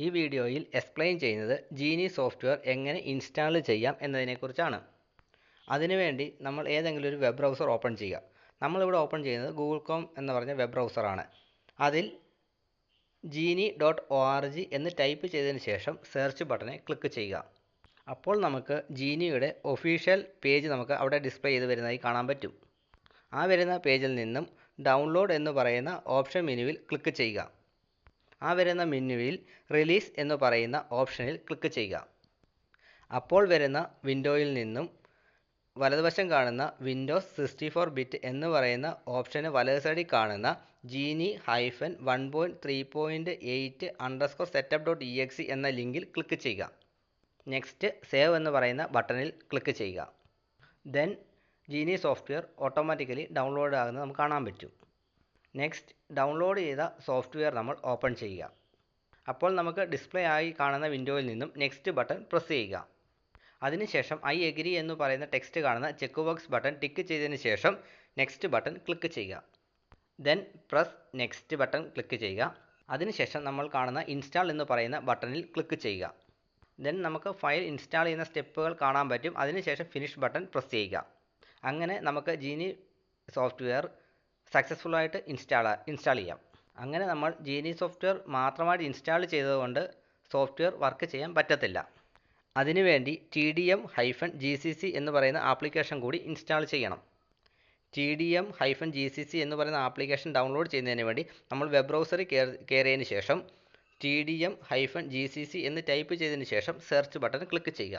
ഈ വീഡിയോയിൽ എക്സ്പ്ലെയിൻ ചെയ്യുന്നത് ജീനി സോഫ്റ്റ്വെയർ എങ്ങനെ ഇൻസ്റ്റാൾ ചെയ്യാം എന്നതിനെക്കുറിച്ചാണ്. അതിനുവേണ്ടി നമ്മൾ ഏതെങ്കിലും ഒരു വെബ് ബ്രൗസർ ഓപ്പൺ ചെയ്യുക. നമ്മളിവിടെ ഓപ്പൺ ചെയ്യുന്നത് ഗൂഗിൾ കോം എന്ന് പറഞ്ഞ വെബ് ബ്രൗസറാണ്. അതിൽ genie.org എന്ന് ടൈപ്പ് ചെയ്തതിന് ശേഷം സെർച്ച് ബട്ടണിൽ ക്ലിക്ക് ചെയ്യുക. അപ്പോൾ നമുക്ക് ജീനിയുടെ ഒഫീഷ്യൽ പേജ് നമുക്ക് അവിടെ ഡിസ്പ്ലേ ചെയ്ത് വരുന്നതായി കാണാൻ പറ്റും. ആ വരുന്ന പേജിൽ നിന്നും ഡൗൺലോഡ് എന്ന് പറയുന്ന ഓപ്ഷൻ മെനുവിൽ ക്ലിക്ക് ചെയ്യുക. ആ വരുന്ന മെനുവിൽ റിലീസ് എന്ന് പറയുന്ന ഓപ്ഷനിൽ ക്ലിക്ക് ചെയ്യുക. അപ്പോൾ വരുന്ന വിൻഡോയിൽ നിന്നും വലതുവശം കാണുന്ന വിൻഡോസ് 64 ബിറ്റ് എന്ന് പറയുന്ന ഓപ്ഷന് വലത് സൈഡിൽ കാണുന്ന genie-1.3.8_setup.exe എന്ന ലിങ്കിൽ ക്ലിക്ക് ചെയ്യുക. നെക്സ്റ്റ് സേവ് എന്ന് പറയുന്ന ബട്ടണിൽ ക്ലിക്ക് ചെയ്യുക. ദെൻ ജീനി സോഫ്റ്റ്വെയർ ഓട്ടോമാറ്റിക്കലി ഡൗൺലോഡ് ആകുന്നത് നമുക്ക് കാണാൻ പറ്റും. നെക്സ്റ്റ് ഡൗൺലോഡ് ചെയ്ത സോഫ്റ്റ്വെയർ നമ്മൾ ഓപ്പൺ ചെയ്യുക. അപ്പോൾ നമുക്ക് ഡിസ്പ്ലേ ആയി കാണുന്ന വിൻഡോയിൽ നിന്നും നെക്സ്റ്റ് ബട്ടൺ പ്രസ് ചെയ്യുക. അതിനുശേഷം ഐ എഗ്രി എന്ന് പറയുന്ന ടെക്സ്റ്റ് കാണുന്ന ചെക്ക് ബോക്സ് ബട്ടൺ ടിക്ക് ചെയ്തതിന് ശേഷം നെക്സ്റ്റ് ബട്ടൺ ക്ലിക്ക് ചെയ്യുക. Then press next button click ചെയ്യുക. അതിനുശേഷം നമ്മൾ കാണുന്ന ഇൻസ്റ്റാൾ എന്ന് പറയുന്ന ബട്ടണിൽ ക്ലിക്ക് ചെയ്യുക. ദെൻ നമുക്ക് ഫയൽ ഇൻസ്റ്റാൾ ചെയ്യുന്ന സ്റ്റെപ്പുകൾ കാണാൻ പറ്റും. അതിനുശേഷം ഫിനിഷ് ബട്ടൺ പ്രസ് ചെയ്യുക. അങ്ങനെ നമുക്ക് ജീനി സോഫ്റ്റ്വെയർ സക്സസ്ഫുള്ളായിട്ട് ഇൻസ്റ്റാൾ ചെയ്യാം. അങ്ങനെ നമ്മൾ ജീനി സോഫ്റ്റ്വെയർ മാത്രമായിട്ട് ഇൻസ്റ്റാൾ ചെയ്തതുകൊണ്ട് സോഫ്റ്റ്വെയർ വർക്ക് ചെയ്യാൻ പറ്റത്തില്ല. അതിനുവേണ്ടി TDM-GCC എന്ന് പറയുന്ന ആപ്ലിക്കേഷൻ കൂടി ഇൻസ്റ്റാൾ ചെയ്യണം. TDM-GCC എന്ന് പറയുന്ന ആപ്ലിക്കേഷൻ ഡൗൺലോഡ് ചെയ്യുന്നതിന് വേണ്ടി നമ്മൾ വെബ് ബ്രൗസറിൽ കയറിയതിന് ശേഷം TDM-GCC എന്ന് ടൈപ്പ് ചെയ്തതിന് ശേഷം സെർച്ച് ബട്ടൺ ക്ലിക്ക് ചെയ്യുക.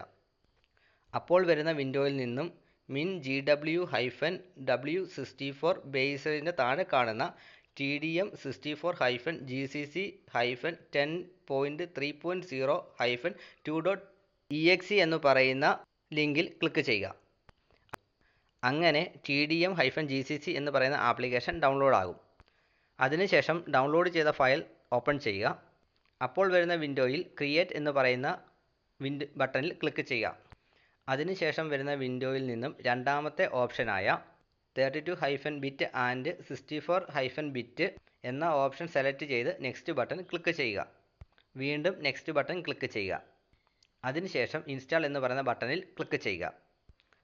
അപ്പോൾ വരുന്ന വിൻഡോയിൽ നിന്നും min-gw-w64 ബേസിൻ്റെ താഴെ കാണുന്ന TDM64-GCC-10.3.0-2.exe എന്ന് പറയുന്ന ലിങ്കിൽ ക്ലിക്ക് ചെയ്യുക. അങ്ങനെ TDM-GCC എന്ന് പറയുന്ന ആപ്ലിക്കേഷൻ ഡൗൺലോഡ് ആകും. അതിനുശേഷം ഡൗൺലോഡ് ചെയ്ത ഫയൽ ഓപ്പൺ ചെയ്യുക. അപ്പോൾ വരുന്ന വിൻഡോയിൽ ക്രിയേറ്റ് എന്ന് പറയുന്ന ബട്ടണിൽ ക്ലിക്ക് ചെയ്യുക. അതിനുശേഷം വരുന്ന വിൻഡോയിൽ നിന്നും രണ്ടാമത്തെ ഓപ്ഷനായ 32-ബിറ്റ് ആൻഡ് 64-ബിറ്റ് എന്ന ഓപ്ഷൻ സെലക്ട് ചെയ്ത് നെക്സ്റ്റ് ബട്ടൺ ക്ലിക്ക് ചെയ്യുക. വീണ്ടും നെക്സ്റ്റ് ബട്ടൺ ക്ലിക്ക് ചെയ്യുക. അതിനുശേഷം ഇൻസ്റ്റാൾ എന്ന് പറയുന്ന ബട്ടണിൽ ക്ലിക്ക് ചെയ്യുക.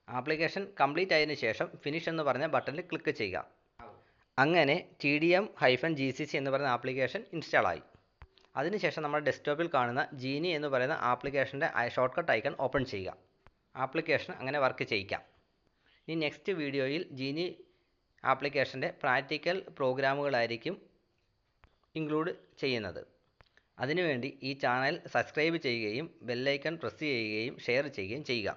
ആപ്ലിക്കേഷൻ കംപ്ലീറ്റ് ആയതിനു ശേഷം ഫിനിഷ് എന്ന് പറഞ്ഞ ബട്ടണിൽ ക്ലിക്ക് ചെയ്യുക. അങ്ങനെ TDM-GCC എന്ന് പറയുന്ന ആപ്ലിക്കേഷൻ ഇൻസ്റ്റാൾ ആയി. അതിനുശേഷം നമ്മുടെ ഡെസ്ക്ടോപ്പിൽ കാണുന്ന ജീനി എന്ന് പറയുന്ന ആപ്ലിക്കേഷൻ്റെ ഷോർട്ട്കട്ട് ഐക്കൺ ഓപ്പൺ ചെയ്യുക. ആപ്ലിക്കേഷൻ അങ്ങനെ വർക്ക് ചെയ്യിക്കാം. ഇനി നെക്സ്റ്റ് വീഡിയോയിൽ ജീനി ആപ്ലിക്കേഷൻ്റെ പ്രാക്ടിക്കൽ പ്രോഗ്രാമുകളായിരിക്കും ഇൻക്ലൂഡ് ചെയ്യുന്നത്. അതിനുവേണ്ടി ഈ ചാനൽ സബ്സ്ക്രൈബ് ചെയ്യുകയും ബെല്ലൈക്കൺ പ്രസ് ചെയ്യുകയും ഷെയർ ചെയ്യുകയും ചെയ്യുക.